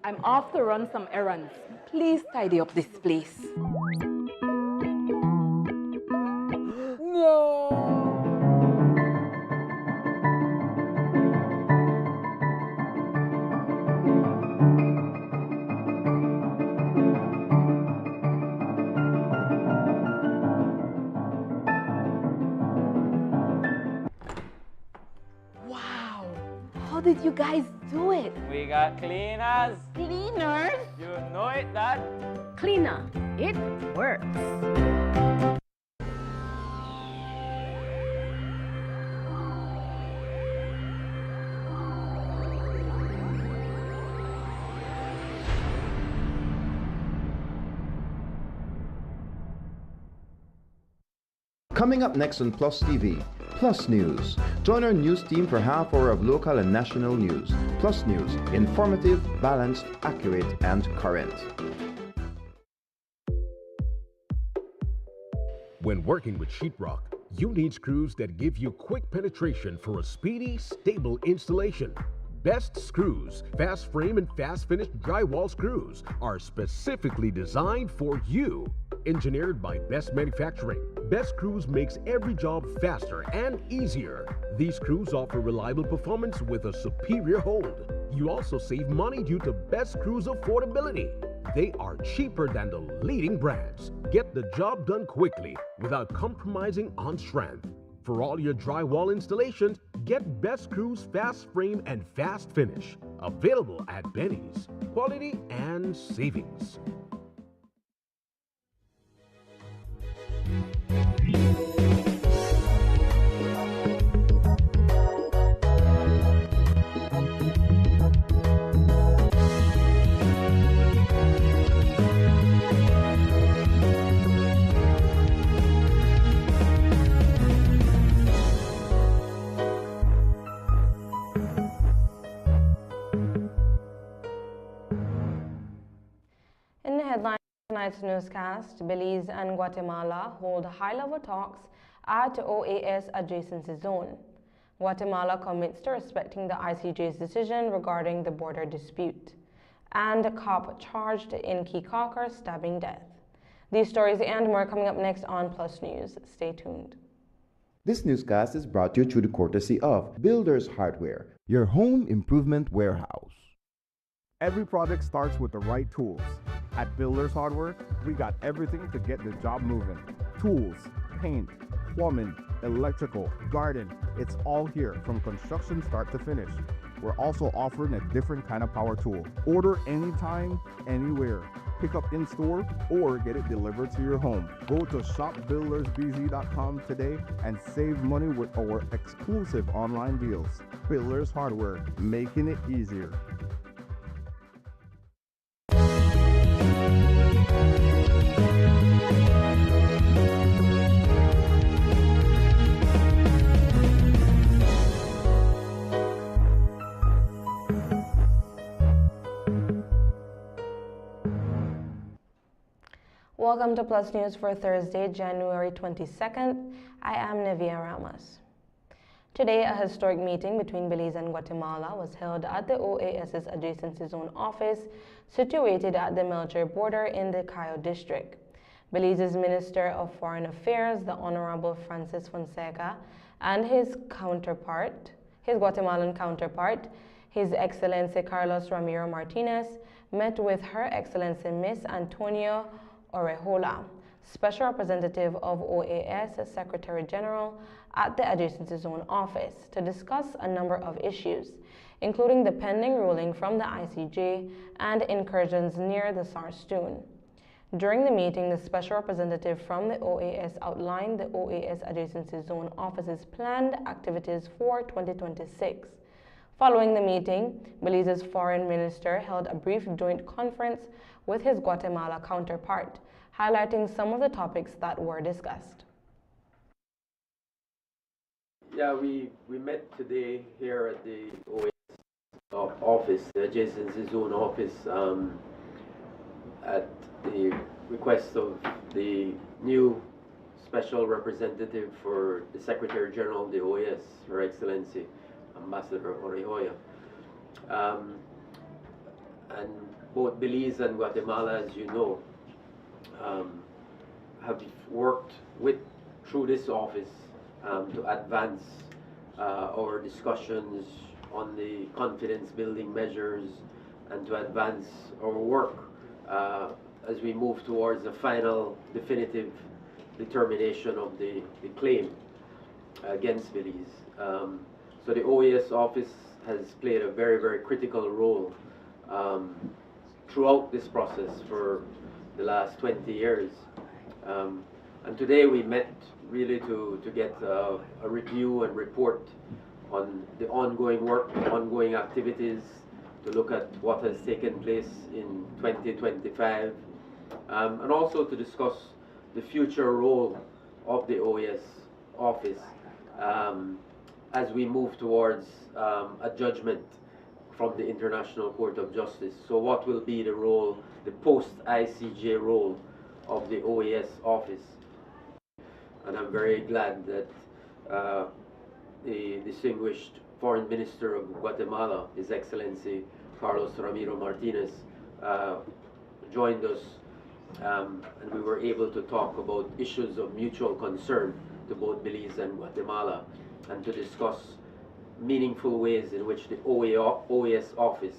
I'm off to run some errands. Please tidy up this place. No! Wow! How did you guys do it? We got cleaners. Cleaners? You know it, Dad. Cleaner, it works. Coming up next on Plus TV, Plus News. Join our news team for half hour of local and national news. Plus News, informative, balanced, accurate, and current. When working with sheetrock, you need screws that give you quick penetration for a speedy, stable installation. Best Screws, fast frame and fast finish drywall screws are specifically designed for you. Engineered by Best Manufacturing, Best Screws makes every job faster and easier. These screws offer reliable performance with a superior hold. You also save money due to Best Screws affordability. They are cheaper than the leading brands. Get the job done quickly without compromising on strength. For all your drywall installations, get Best Screws Fast Frame and Fast Finish. Available at Benny's. Quality and savings. In the headline of tonight's newscast, Belize and Guatemala hold high-level talks at OAS adjacency zone. Guatemala commits to respecting the ICJ's decision regarding the border dispute. And a cop charged in Keycocker stabbing death. These stories and more coming up next on Plus News. Stay tuned. This newscast is brought to you through the courtesy of Builders Hardware, your home improvement warehouse. Every project starts with the right tools. At Builders Hardware, we got everything to get the job moving. Tools, paint, plumbing, electrical, garden, it's all here from construction start to finish. We're also offering a different kind of power tool. Order anytime, anywhere. Pick up in store or get it delivered to your home. Go to shopbuildersbz.com today and save money with our exclusive online deals. Builders Hardware, making it easier. Welcome to Plus News for Thursday, January 22nd. I am Nivea Ramos. Today, a historic meeting between Belize and Guatemala was held at the OAS's adjacency zone office situated at the Melchor border in the Cayo district. Belize's Minister of Foreign Affairs, the Honorable Francis Fonseca, and his Guatemalan counterpart, His Excellency Carlos Ramiro Martinez, met with Her Excellency Miss Antonio Orejola, Special Representative of OAS Secretary General at the Adjacency Zone office, to discuss a number of issues, including the pending ruling from the ICJ and incursions near the Sarstoon. During the meeting, the Special Representative from the OAS outlined the OAS Adjacency Zone office's planned activities for 2026. Following the meeting, Belize's Foreign Minister held a brief joint conference with his Guatemala counterpart, highlighting some of the topics that were discussed. Yeah, we met today here at the OAS office, the Adjacency Zone office, at the request of the new Special Representative for the Secretary General of the OAS, Her Excellency Ambassador Orejola. And both Belize and Guatemala, as you know, have worked through this office to advance our discussions on the confidence building measures and to advance our work as we move towards the final definitive determination of the claim against Belize. So the OAS office has played a very, very critical role throughout this process for the last 20 years. And today we met really to get a review and report on the ongoing work, ongoing activities, to look at what has taken place in 2025, and also to discuss the future role of the OAS office as we move towards a judgment from the International Court of Justice. So what will be the role, the post-ICJ role of the OAS office? And I'm very glad that the distinguished Foreign Minister of Guatemala, His Excellency Carlos Ramiro Martinez, joined us, and we were able to talk about issues of mutual concern to both Belize and Guatemala, and to discuss meaningful ways in which the OAS office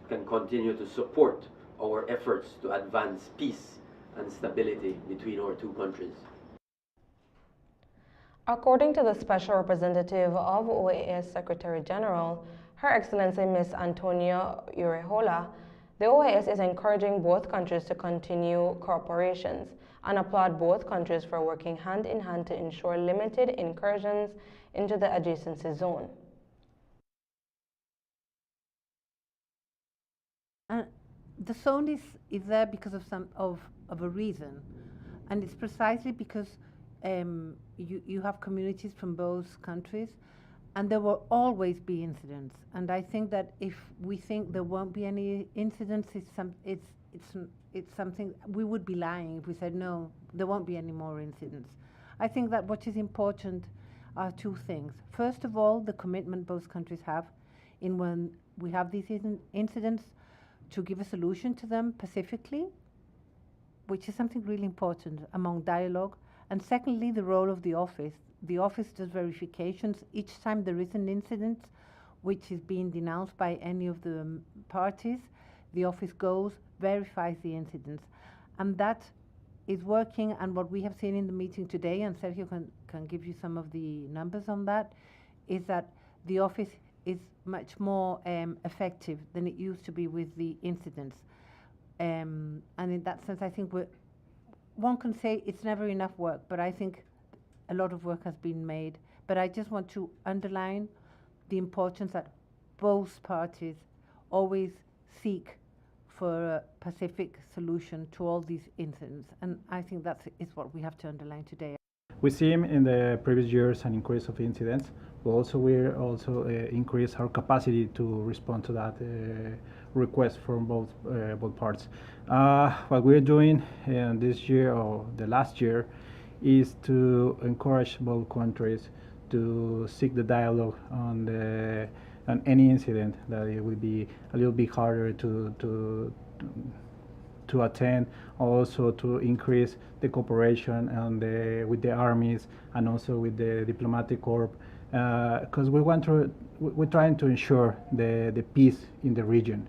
can continue to support our efforts to advance peace and stability between our two countries. According to the Special Representative of OAS Secretary General, Her Excellency Ms. Antonia Urejola, the OAS is encouraging both countries to continue cooperations and applaud both countries for working hand in hand to ensure limited incursions into the adjacency zone. The zone is there because of a reason, and it's precisely because you have communities from both countries, and there will always be incidents. And I think that if we think there won't be any incidents, it's something we would be lying if we said no, there won't be any more incidents. I think that what is important are two things. First of all, the commitment both countries have in when we have these incidents to give a solution to them pacifically, which is something really important among dialogue. And secondly, the role of the office. The office does verifications each time there is an incident which is being denounced by any of the parties. The office goes, verifies the incidents, and that is working. And what we have seen in the meeting today, and Sergio can give you some of the numbers on that, is that the office is much more effective than it used to be with the incidents. And in that sense, I think one can say it's never enough work, but I think a lot of work has been made. But I just want to underline the importance that both parties always seek for a pacific solution to all these incidents. And I think that is what we have to underline today. We see in the previous years an increase of incidents, but also we increase our capacity to respond to that request from both parts. What we're doing this year or the last year is to encourage both countries to seek the dialogue on any incident that it will be a little bit harder to attend, also to increase the cooperation with the armies and also with the diplomatic corps, because we're trying to ensure the peace in the region.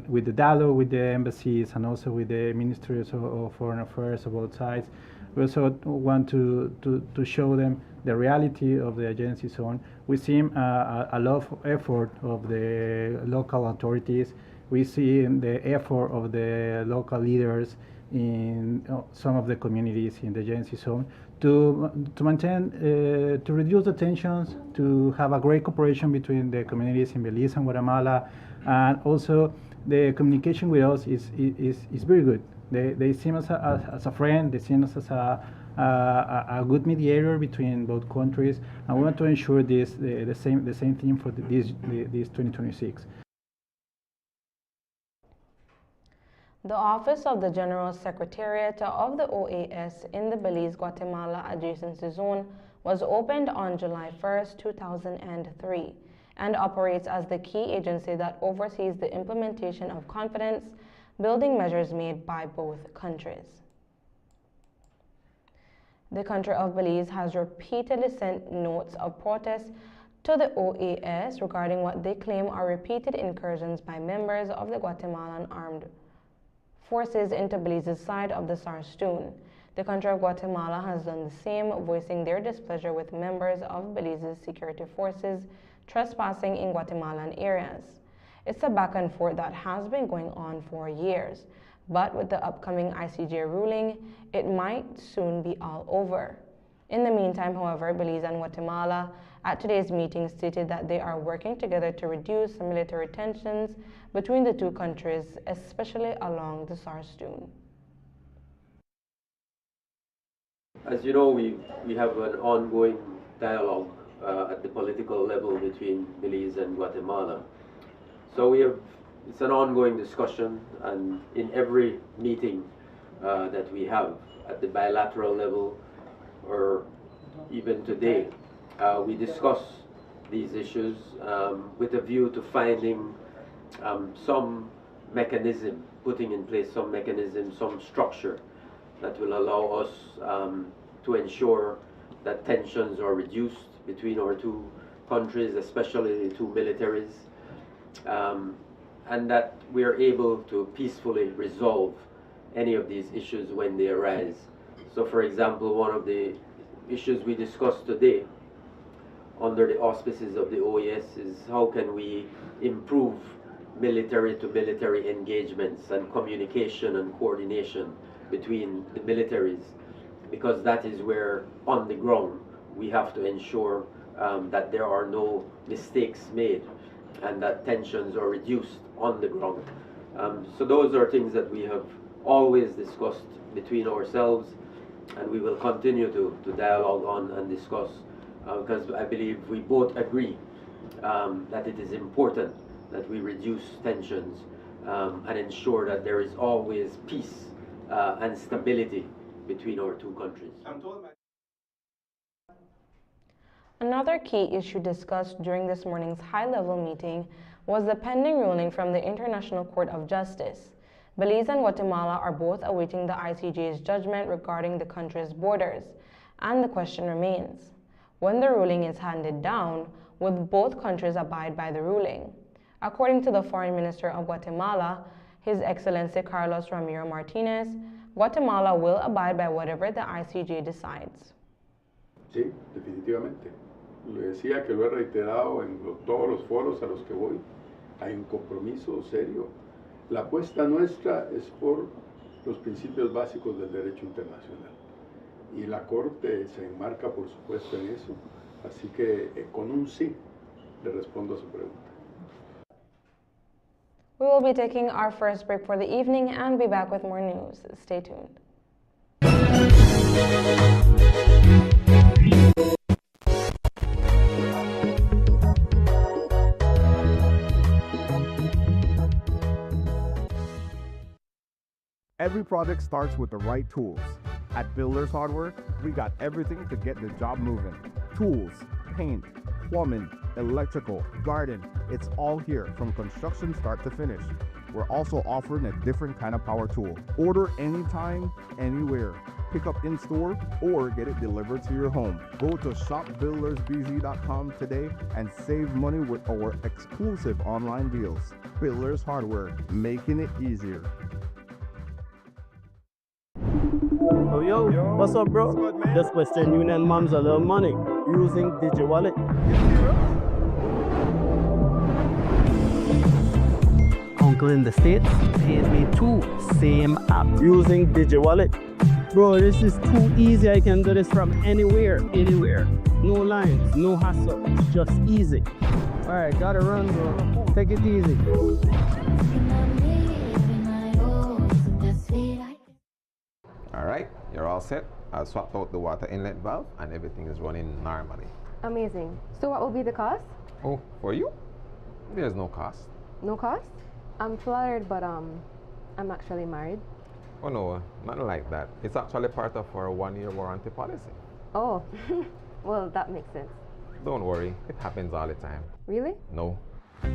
With the dialogue with the embassies and also with the ministries of foreign affairs of both sides, we also want to show them the reality of the adjacency zone. We see a lot of effort of the local authorities. We see the effort of the local leaders in some of the communities in the adjacency zone to maintain, to reduce the tensions, to have a great cooperation between the communities in Belize and Guatemala, and also the communication with us is very good. They see us as a friend. They see us as a good mediator between both countries, and we want to ensure the same thing for this 2026. The Office of the General Secretariat of the OAS in the Belize-Guatemala Adjacency Zone was opened on July 1st, 2003, and operates as the key agency that oversees the implementation of confidence building measures made by both countries. The country of Belize has repeatedly sent notes of protest to the OAS regarding what they claim are repeated incursions by members of the Guatemalan armed forces into Belize's side of the Sarstoon. The country of Guatemala has done the same, voicing their displeasure with members of Belize's security forces trespassing in Guatemalan areas. It's a back and forth that has been going on for years, but with the upcoming ICJ ruling, it might soon be all over. In the meantime, however, Belize and Guatemala at today's meeting stated that they are working together to reduce military tensions between the two countries, especially along the Sarstoon. As you know, we have an ongoing dialogue at the political level between Belize and Guatemala. So it's an ongoing discussion, and in every meeting that we have at the bilateral level, or even today, we discuss these issues with a view to finding some mechanism, putting in place some mechanism, some structure that will allow us to ensure that tensions are reduced between our two countries, especially the two militaries, and that we are able to peacefully resolve any of these issues when they arise. So, for example, one of the issues we discussed today under the auspices of the OAS is how can we improve military-to-military engagements and communication and coordination between the militaries, because that is where, on the ground, we have to ensure that there are no mistakes made and that tensions are reduced on the ground. So those are things that we have always discussed between ourselves, and we will continue to dialogue on and discuss, because I believe we both agree that it is important that we reduce tensions and ensure that there is always peace and stability between our two countries. Another key issue discussed during this morning's high-level meeting was the pending ruling from the International Court of Justice. Belize and Guatemala are both awaiting the ICJ's judgment regarding the country's borders, and the question remains: when the ruling is handed down, will both countries abide by the ruling? According to the Foreign Minister of Guatemala, His Excellency Carlos Ramiro Martinez, Guatemala will abide by whatever the ICJ decides. Sí, definitivamente. Le decía que lo he reiterado en todos los foros a los que voy. Hay un compromiso serio. La apuesta nuestra es por los principios básicos del derecho internacional. Y la Corte se enmarca, por supuesto, en eso. Así que con un sí le respondo a su pregunta. We will be taking our first break for the evening and be back with more news. Stay tuned. Every project starts with the right tools. At Builders Hardware, we got everything to get the job moving. Tools, paint, plumbing, electrical, garden, it's all here from construction start to finish. We're also offering a different kind of power tool. Order anytime, anywhere. Pick up in store or get it delivered to your home. Go to shopbuildersbz.com today and save money with our exclusive online deals. Builders Hardware, making it easier. Oh yo, what's up, bro? Good, just Western Union mom's a little money using DigiWallet. Uncle in the States paid me too, same app using DigiWallet. Bro, this is too easy. I can do this from anywhere. No lines, no hassle, it's just easy. All right, gotta run, bro. Take it easy. Alright, you're all set. I'll swap out the water inlet valve and everything is running normally. Amazing. So what will be the cost? Oh, for you? There's no cost. No cost? I'm flattered, but I'm actually married. Oh no, nothing like that. It's actually part of our 1-year warranty policy. Oh, well, that makes sense. Don't worry, it happens all the time. Really? No.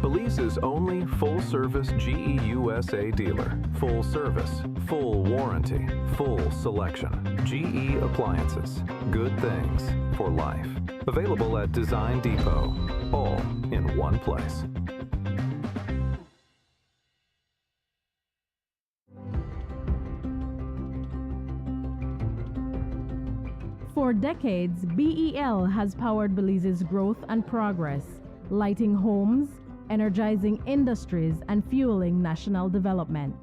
Belize's only full-service GE USA dealer. Full service, full warranty, full selection. GE Appliances. Good things for life. Available at Design Depot. All in one place. For decades, BEL has powered Belize's growth and progress, lighting homes, energizing industries, and fueling national development.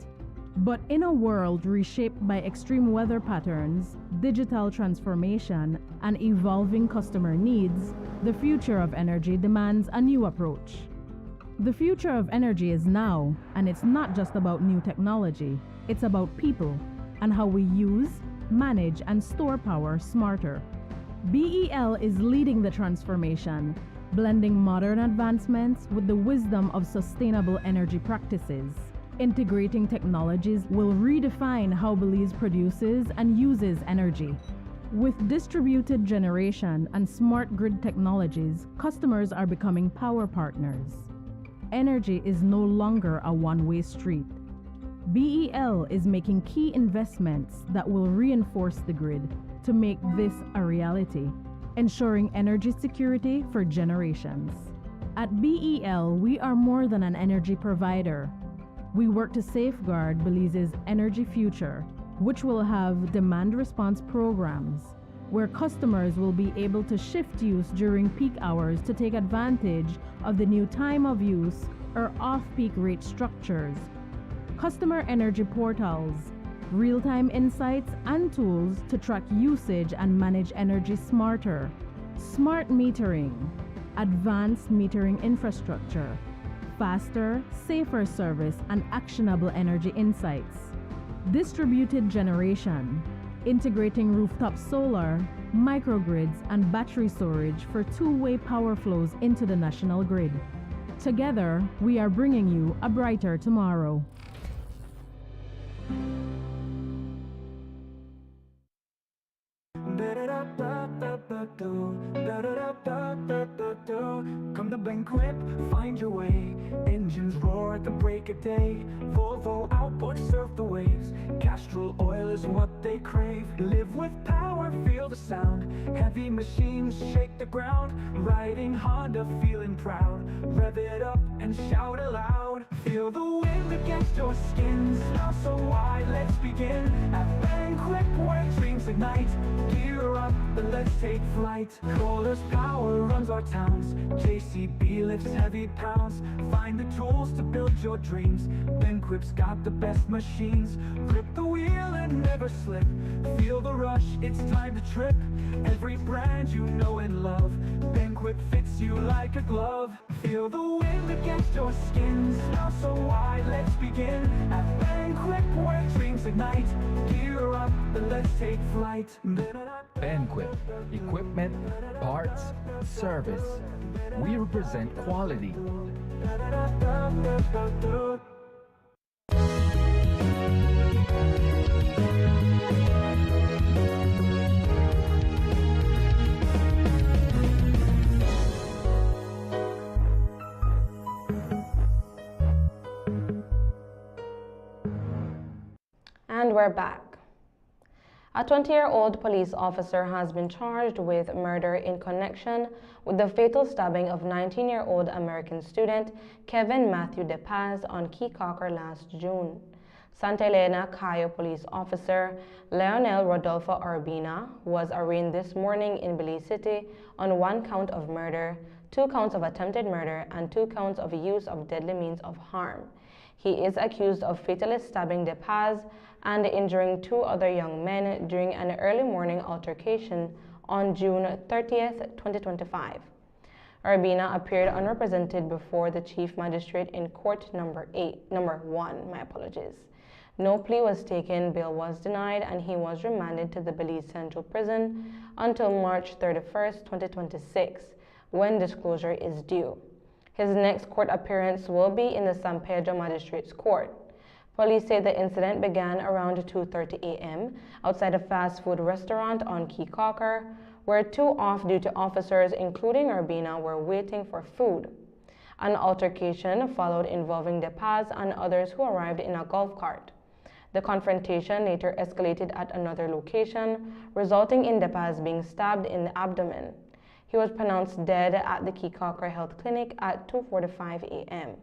But in a world reshaped by extreme weather patterns, digital transformation, and evolving customer needs, the future of energy demands a new approach. The future of energy is now, and it's not just about new technology, it's about people and how we use, manage, and store power smarter. BEL is leading the transformation, blending modern advancements with the wisdom of sustainable energy practices. Integrating technologies will redefine how Belize produces and uses energy. With distributed generation and smart grid technologies, customers are becoming power partners. Energy is no longer a one-way street. BEL is making key investments that will reinforce the grid to make this a reality, ensuring energy security for generations. At BEL, we are more than an energy provider. We work to safeguard Belize's energy future, which will have demand response programs, where customers will be able to shift use during peak hours to take advantage of the new time of use or off-peak rate structures, customer energy portals, real-time insights and tools to track usage and manage energy smarter, smart metering, advanced metering infrastructure, faster, safer service and actionable energy insights, distributed generation, integrating rooftop solar, microgrids and battery storage for two-way power flows into the national grid. Together, we are bringing you a brighter tomorrow. Come to banquet, find your way. Engines roar at the break of day. Volvo outboard surf the waves. Castrol oil is what they crave. Live with power, feel the sound. Heavy machines shake the ground. Riding Honda, feeling proud. Rev it up and shout aloud. Feel the wind against your skin. Now so wide, let's begin. At banquet where dreams ignite. Gear up, and let's take flight. Kohler's power runs our towns. JCB lifts heavy pounds. Find the tools to build your dreams. Banquip's got the best machines. Grip the wheel and never slip. Feel the rush, it's time to trip. Every brand you know and love. Banquip fits you like a glove. Feel the wind against your skin. Now so wide, let's begin. At Banquip where dreams ignite. Gear up, and let's take flight. Banquip, equipment, parts, service. We represent quality. And we're back. A 20-year-old police officer has been charged with murder in connection with the fatal stabbing of 19-year-old American student Kevin Matthew DePaz on Key Cocker last June. Santa Elena Cayo police officer Leonel Rodolfo Urbina was arraigned this morning in Belize City on 1 count of murder, 2 counts of attempted murder, and 2 counts of use of deadly means of harm. He is accused of fatally stabbing DePaz and injuring 2 other young men during an early morning altercation on June 30th, 2025. Urbina appeared unrepresented before the Chief Magistrate in Court number 1. No plea was taken, bail was denied, and he was remanded to the Belize Central Prison until March 31st, 2026, when disclosure is due. His next court appearance will be in the San Pedro Magistrates Court. Police say the incident began around 2:30 a.m. outside a fast food restaurant on Key Cocker, where 2 off-duty officers, including Urbina, were waiting for food. An altercation followed involving De Paz and others who arrived in a golf cart. The confrontation later escalated at another location, resulting in De Paz being stabbed in the abdomen. He was pronounced dead at the Keycocker Health Clinic at 2:45 a.m.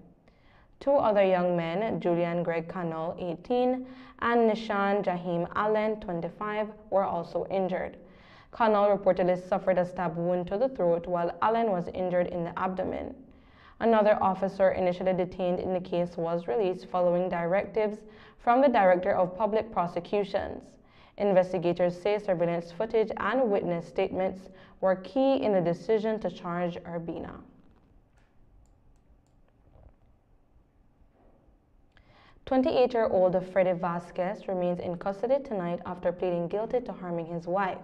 Two other young men, Julian Greg Cannell, 18, and Nishan Jahim Allen, 25, were also injured. Cannell reportedly suffered a stab wound to the throat, while Allen was injured in the abdomen. Another officer initially detained in the case was released following directives from the Director of Public Prosecutions. Investigators say surveillance footage and witness statements were key in the decision to charge Urbina. 28-year-old Freddy Vasquez remains in custody tonight after pleading guilty to harming his wife.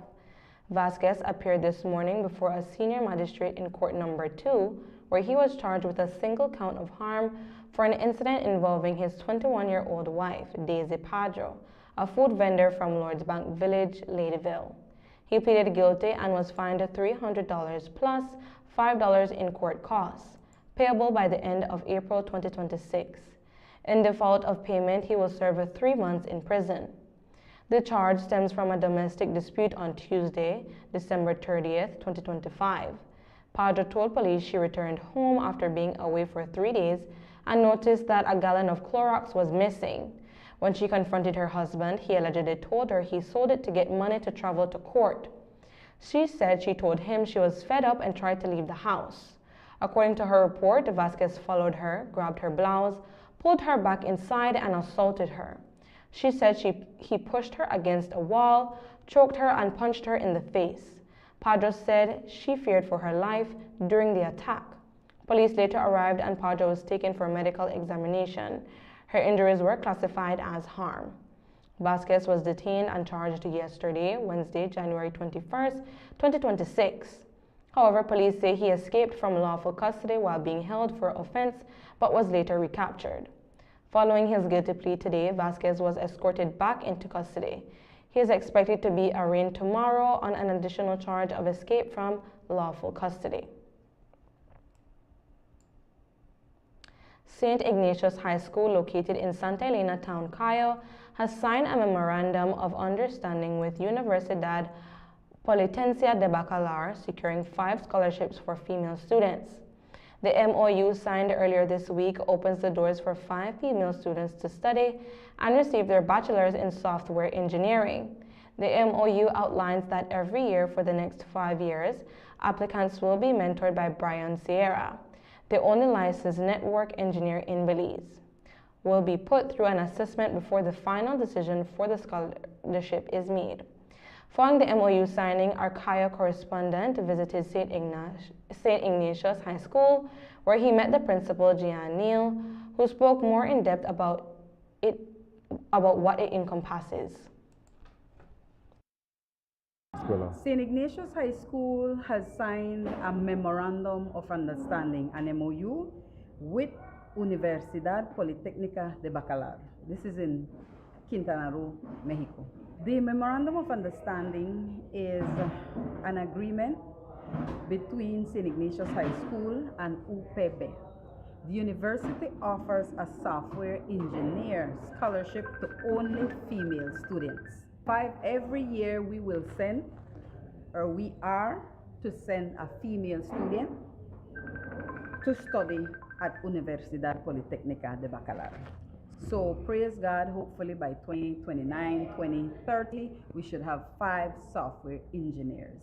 Vasquez appeared this morning before a senior magistrate in court number 2, where he was charged with a single count of harm for an incident involving his 21-year-old wife, Daisy Padro, a food vendor from Lords Bank Village, Ladyville. He pleaded guilty and was fined $300 plus $5 in court costs, payable by the end of April 2026. In default of payment, he will serve 3 months in prison. The charge stems from a domestic dispute on Tuesday, December 30th, 2025. Padro told police she returned home after being away for 3 days and noticed that a gallon of Clorox was missing. When she confronted her husband, he allegedly told her he sold it to get money to travel to court. She said she told him she was fed up and tried to leave the house. According to her report, Vasquez followed her, grabbed her blouse, pulled her back inside, and assaulted her. She said he pushed her against a wall, choked her, and punched her in the face. Padro said she feared for her life during the attack. Police later arrived and Padro was taken for medical examination. Her injuries were classified as harm. Vasquez was detained and charged yesterday, Wednesday, January 21st, 2026. However, police say he escaped from lawful custody while being held for offense, but was later recaptured. Following his guilty plea today, Vasquez was escorted back into custody. He is expected to be arraigned tomorrow on an additional charge of escape from lawful custody. St. Ignatius High School, located in Santa Elena Town, Cayo, has signed a memorandum of understanding with Universidad Politencia de Bacalar, securing 5 scholarships for female students. The MOU signed earlier this week opens the doors for 5 female students to study and receive their bachelor's in software engineering. The MOU outlines that every year for the next 5 years, applicants will be mentored by Brian Sierra, the only licensed network engineer in Belize. Will be put through an assessment before the final decision for the scholarship is made. Following the MOU signing, our Cayo correspondent visited St. Ignatius High School, where he met the principal, Gian Neal, who spoke more in depth about what it encompasses. St. Ignatius High School has signed a Memorandum of Understanding, an MOU, with Universidad Politécnica de Bacalar. This is in Quintana Roo, Mexico. The Memorandum of Understanding is an agreement between St. Ignatius High School and UPB. The university offers a software engineer scholarship to only female students. Every year we will send, or we are to send a female student to study at Universidad Politécnica de Bacalar. So praise God, hopefully by 2029, 2030, we should have 5 software engineers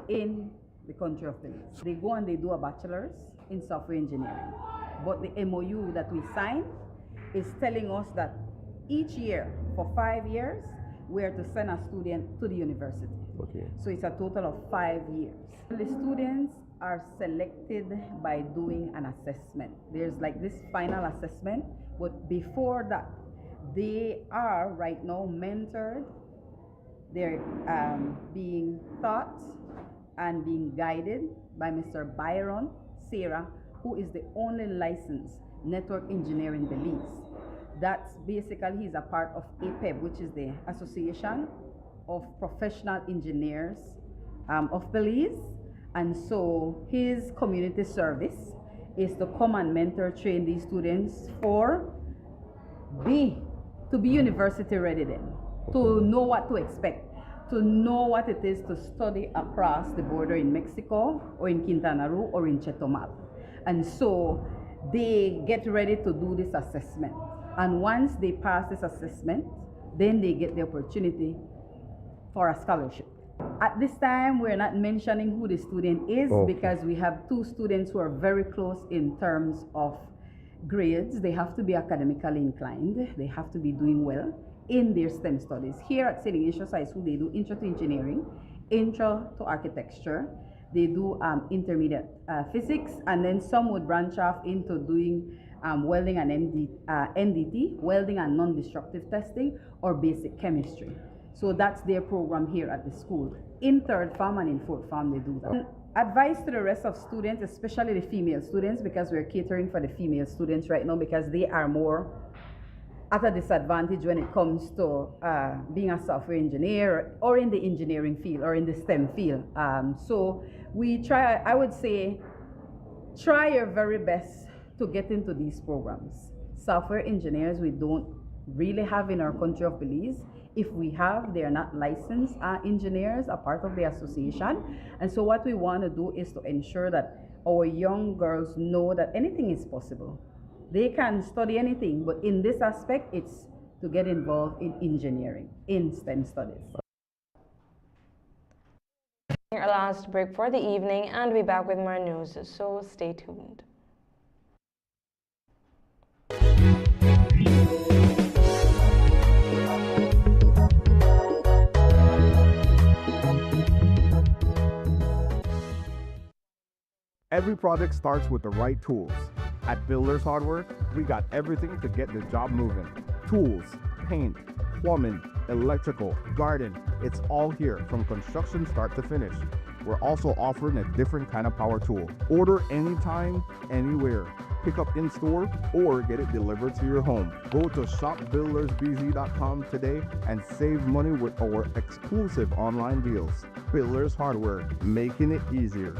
in the country of Belize. They go and they do a bachelor's in software engineering. But the MOU that we signed is telling us that each year, for 5 years, we are to send a student to the university. Okay. So it's a total of 5 years. The students are selected by doing an assessment. There's like this final assessment, but before that, they are right now mentored. They're being taught and being guided by Mr. Byron Serra, who is the only licensed network engineer in Belize. That's basically, he's a part of APEB, which is the Association of Professional Engineers of Belize. And so his community service is to come and mentor, train these students to be university ready then, to know what to expect, to know what it is to study across the border in Mexico or in Quintana Roo or in Chetumal. And so they get ready to do this assessment. And once they pass this assessment, then they get the opportunity for a scholarship. At this time, we're not mentioning who the student is because we have 2 students who are very close in terms of grades. They have to be academically inclined. They have to be doing well in their STEM studies. Here at St. Ignatius High School, they do intro to engineering, intro to architecture, they do intermediate physics, and then some would branch off into doing welding and NDT, welding and non-destructive testing, or basic chemistry. So that's their program here at the school. In 3rd form and in 4th form, they do that. Advice to the rest of students, especially the female students, because we're catering for the female students right now because they are more at a disadvantage when it comes to being a software engineer or in the engineering field or in the STEM field. So we try, I would say, try your very best to get into these programs. Software engineers we don't really have in our country of Belize. If we have, they are not licensed engineers, a part of the association. And so what we want to do is to ensure that our young girls know that anything is possible. They can study anything, but in this aspect, it's to get involved in engineering, in STEM studies. Our last break for the evening, and we'll be back with more news, so stay tuned. Every project starts with the right tools. At Builders Hardware, we got everything to get the job moving. Tools, paint, plumbing, electrical, garden, it's all here from construction start to finish. We're also offering a different kind of power tool. Order anytime, anywhere. Pick up in store or get it delivered to your home. Go to shopbuildersbz.com today and save money with our exclusive online deals. Builders Hardware, making it easier.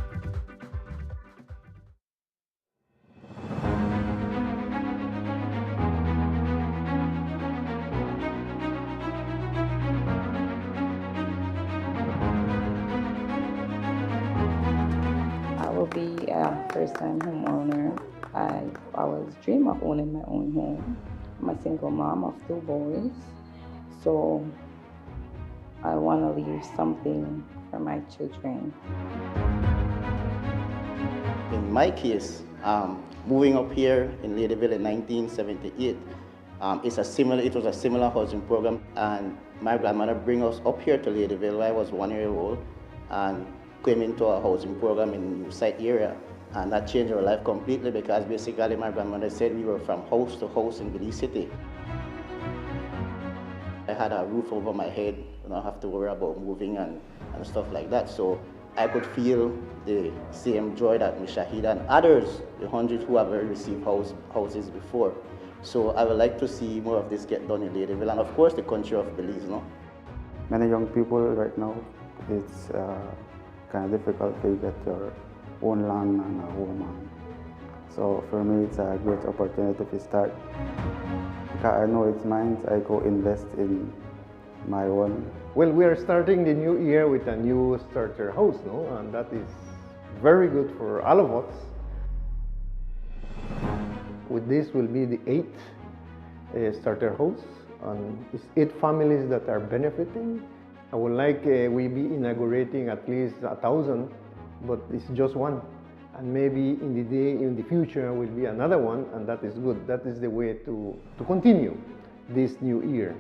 Be a first-time homeowner. I always dream of owning my own home. I'm a single mom of 2 boys, so I want to leave something for my children. In my case, moving up here in Ladyville in 1978, it was a similar housing program, and my grandmother bring us up here to Ladyville when I was 1 year old, and came into a housing program in the site area, and that changed our life completely because basically my grandmother said we were from house to house in Belize City. I had a roof over my head, I don't have to worry about moving and stuff like that, so I could feel the same joy that Shahid and others, the hundreds who have already received houses before. So I would like to see more of this get done in Ladyville, and of course the country of Belize. Many young people right now, it's kind of difficult to get your own land and a home. So for me, it's a great opportunity to start. Because I know it's mine, I go invest in my own. Well, we are starting the new year with a new starter house, no? And that is very good for all of us. With this will be the 8th starter house, and it's 8 families that are benefiting. I would like we be inaugurating at least 1,000, but it's just one. And maybe in the future will be another one, and that is good. That is the way to continue this new year.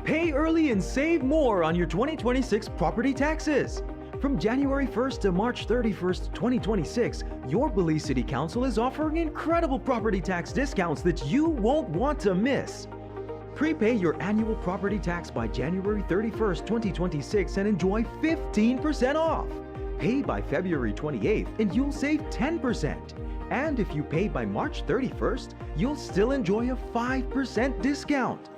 Pay early and save more on your 2026 property taxes. From January 1st to March 31st, 2026, your Belize City Council is offering incredible property tax discounts that you won't want to miss. Prepay your annual property tax by January 31st, 2026 and enjoy 15% off. pay by February 28th and you'll save 10%. And if you pay by March 31st, you'll still enjoy a 5% discount.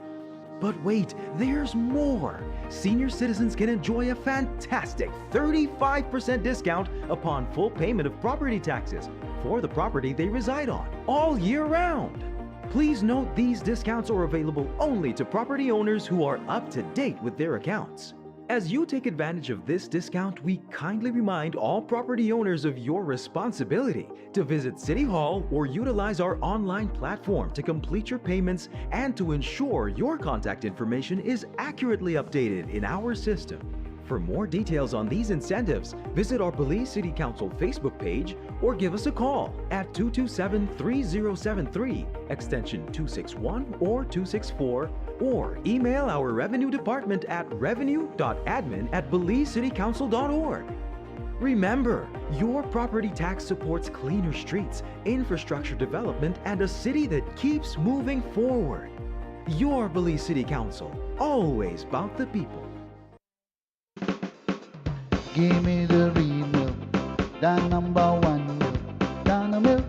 But wait, there's more! Senior citizens can enjoy a fantastic 35% discount upon full payment of property taxes for the property they reside on, all year round. Please note these discounts are available only to property owners who are up to date with their accounts. As you take advantage of this discount, we kindly remind all property owners of your responsibility to visit City Hall or utilize our online platform to complete your payments and to ensure your contact information is accurately updated in our system. For more details on these incentives, visit our Belize City Council Facebook page or give us a call at 227-3073, extension 261 or 264, or email our revenue department at revenue.admin@belicecitycouncil.org. Remember, your property tax supports cleaner streets, infrastructure development, and a city that keeps moving forward. Your Belize City Council, always about the people. Give me the real milk, the number one milk, Dano milk,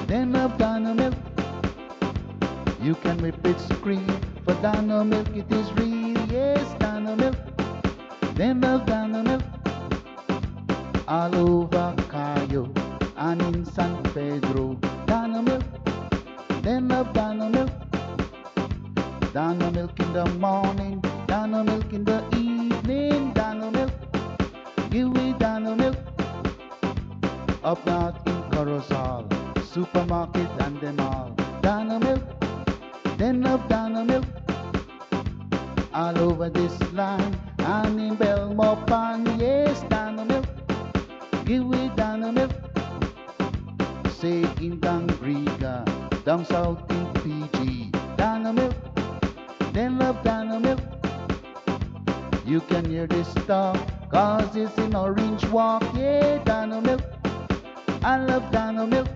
then of Dano milk. You can whip it cream, for Dano milk it is real, yes, Dano milk, then of Dano milk. All over Cayo and in San Pedro, Dano milk, then of Dano milk. Dano milk in the morning, Dano milk in the evening, Dano milk. Give me Dano milk. Up north in Corozal, supermarket and them all. Dano milk, then of Dano milk. All over this land and in Belmopan, yes, Dano milk. Give me Dano milk. Say in Dangriga, down south in PG, Dano milk, then of Dano milk. You can hear this talk, cause it's in Orange Walk, yeah, Dano milk. I love Dano milk.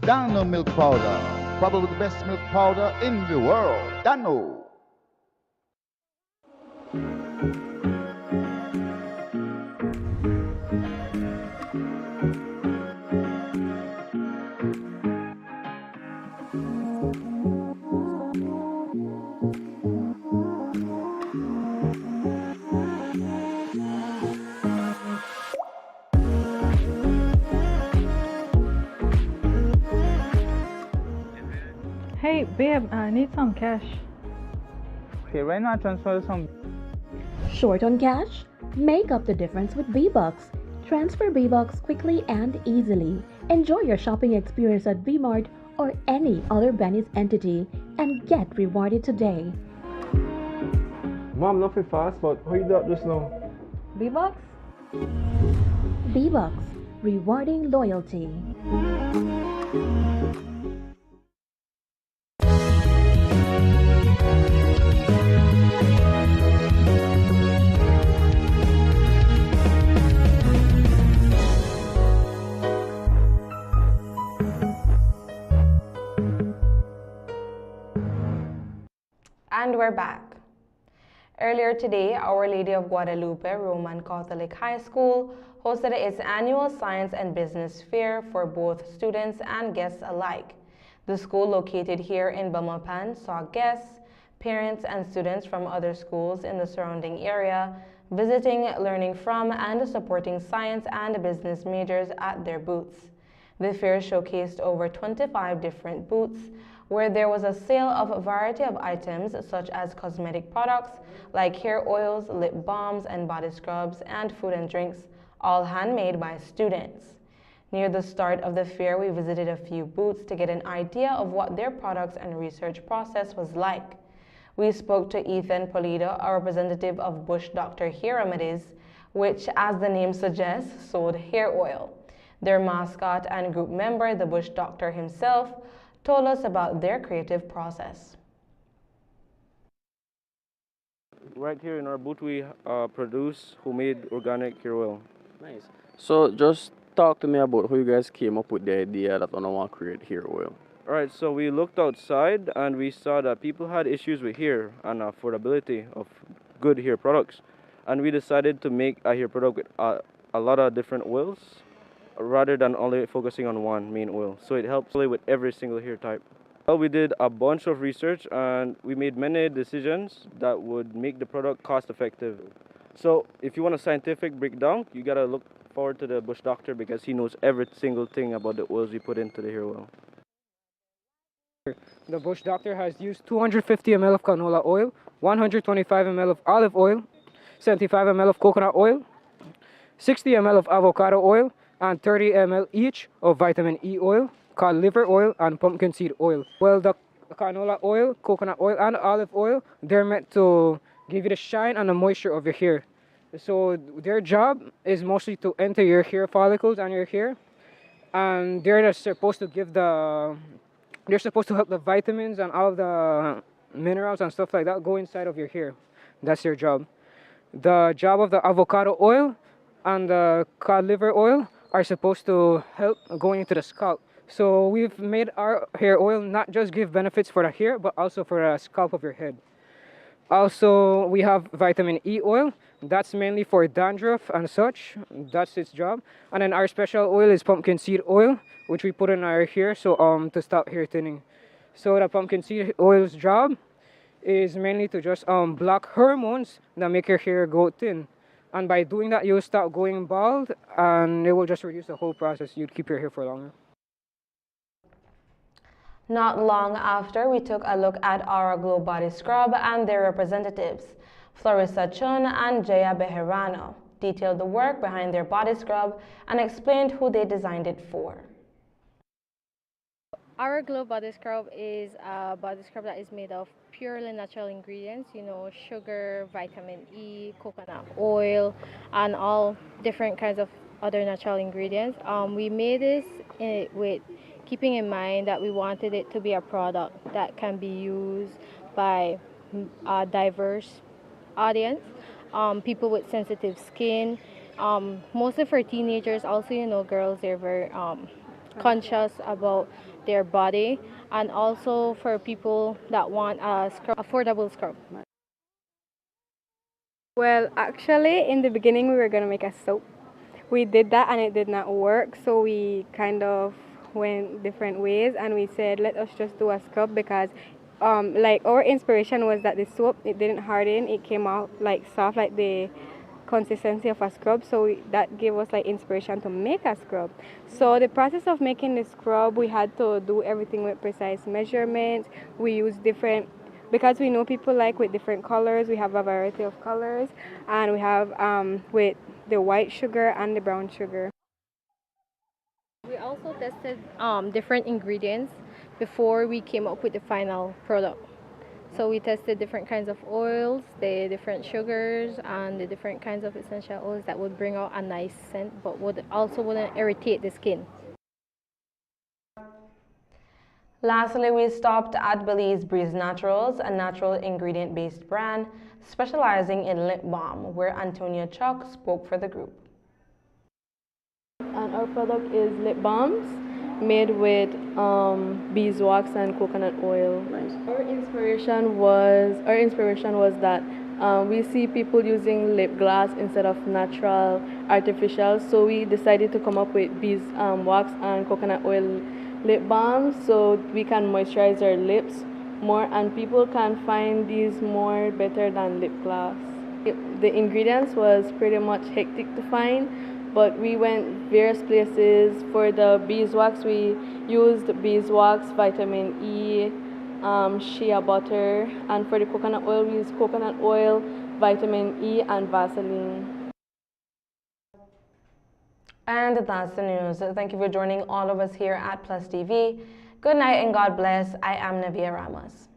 Dano milk powder, probably the best milk powder in the world. Dano. Hey, babe, I need some cash. Okay, why not transfer some? Short on cash? Make up the difference with V-Bucks. Transfer V-Bucks quickly and easily. Enjoy your shopping experience at V-Mart or any other Benny's entity and get rewarded today. Mom, nothing fast, but how you do that just now? V-Bucks? V-Bucks, rewarding loyalty. And we're back. Earlier today, Our Lady of Guadalupe Roman Catholic High School hosted its annual Science and Business Fair for both students and guests alike. The school, located here in Belmopan, saw guests, parents, and students from other schools in the surrounding area visiting, learning from, and supporting science and business majors at their booths. The fair showcased over 25 different booths, where there was a sale of a variety of items such as cosmetic products like hair oils, lip balms, and body scrubs, and food and drinks, all handmade by students. Near the start of the fair, we visited a few booths to get an idea of what their products and research process was like. We spoke to Ethan Polito, a representative of Bush Dr. Hair Remedies, which, as the name suggests, sold hair oil. Their mascot and group member, the Bush Doctor himself, told us about their creative process. Right here in our booth, we produce homemade organic hair oil. Nice. So just talk to me about how you guys came up with the idea that I want to create hair oil. Alright, so we looked outside and we saw that people had issues with hair and affordability of good hair products. And we decided to make a hair product with a lot of different oils rather than only focusing on one main oil. So it helps with every single hair type. Well, we did a bunch of research and we made many decisions that would make the product cost effective. So if you want a scientific breakdown, you gotta look forward to the bush doctor because he knows every single thing about the oils we put into the hair oil. The bush doctor has used 250 ml of canola oil, 125 ml of olive oil, 75 ml of coconut oil, 60 ml of avocado oil, and 30 ml each of vitamin E oil, cod liver oil, and pumpkin seed oil. Well, the canola oil, coconut oil, and olive oil, they're meant to give you the shine and the moisture of your hair. So their job is mostly to enter your hair follicles and your hair, and they're supposed to they're supposed to help the vitamins and all of the minerals and stuff like that go inside of your hair. That's their job. The job of the avocado oil and the cod liver oil are supposed to help going into the scalp. So we've made our hair oil not just give benefits for the hair, but also for the scalp of your head. Also, we have vitamin E oil. That's mainly for dandruff and such. That's its job. And then our special oil is pumpkin seed oil, which we put in our hair to stop hair thinning. So the pumpkin seed oil's job is mainly to just block hormones that make your hair go thin. And by doing that, you'll stop going bald, and it will just reduce the whole process. You'd keep your hair for longer. Not long after, we took a look at our Glow Body Scrub and their representatives. Florissa Chun and Jaya Beharano detailed the work behind their body scrub and explained who they designed it for. Our Glow Body Scrub is a body scrub that is made of purely natural ingredients, sugar, vitamin E, coconut oil, and all different kinds of other natural ingredients. We made this with keeping in mind that we wanted it to be a product that can be used by a diverse audience, people with sensitive skin, mostly for teenagers. Also, girls, they're very conscious about their body, and also for people that want a affordable scrub. Well, actually, in the beginning, we were going to make a soap. We did that and it did not work, so we kind of went different ways, and we said, let us just do a scrub because our inspiration was that the soap, it didn't harden, it came out soft, like the consistency of a scrub, so that gave us inspiration to make a scrub. So the process of making the scrub, we had to do everything with precise measurements. We use different, because we know people with different colors, we have a variety of colors, and we have with the white sugar and the brown sugar. We also tested different ingredients before we came up with the final product. So we tested different kinds of oils, the different sugars, and the different kinds of essential oils that would bring out a nice scent, but wouldn't irritate the skin. Lastly, we stopped at Belize Breeze Naturals, a natural ingredient-based brand specializing in lip balm, where Antonia Chuck spoke for the group. And our product is lip balms made with beeswax and coconut oil. Nice. Our inspiration was that we see people using lip gloss instead of natural, artificial. So we decided to come up with beeswax and coconut oil lip balms so we can moisturize our lips more, and people can find these more better than lip gloss. The ingredients was pretty much hectic to find, but we went various places. For the beeswax, we used beeswax, vitamin E, shea butter, and for the coconut oil, we used coconut oil, vitamin E, and Vaseline. And that's the news. Thank you for joining all of us here at Plus TV. Good night and God bless. I am Navia Ramos.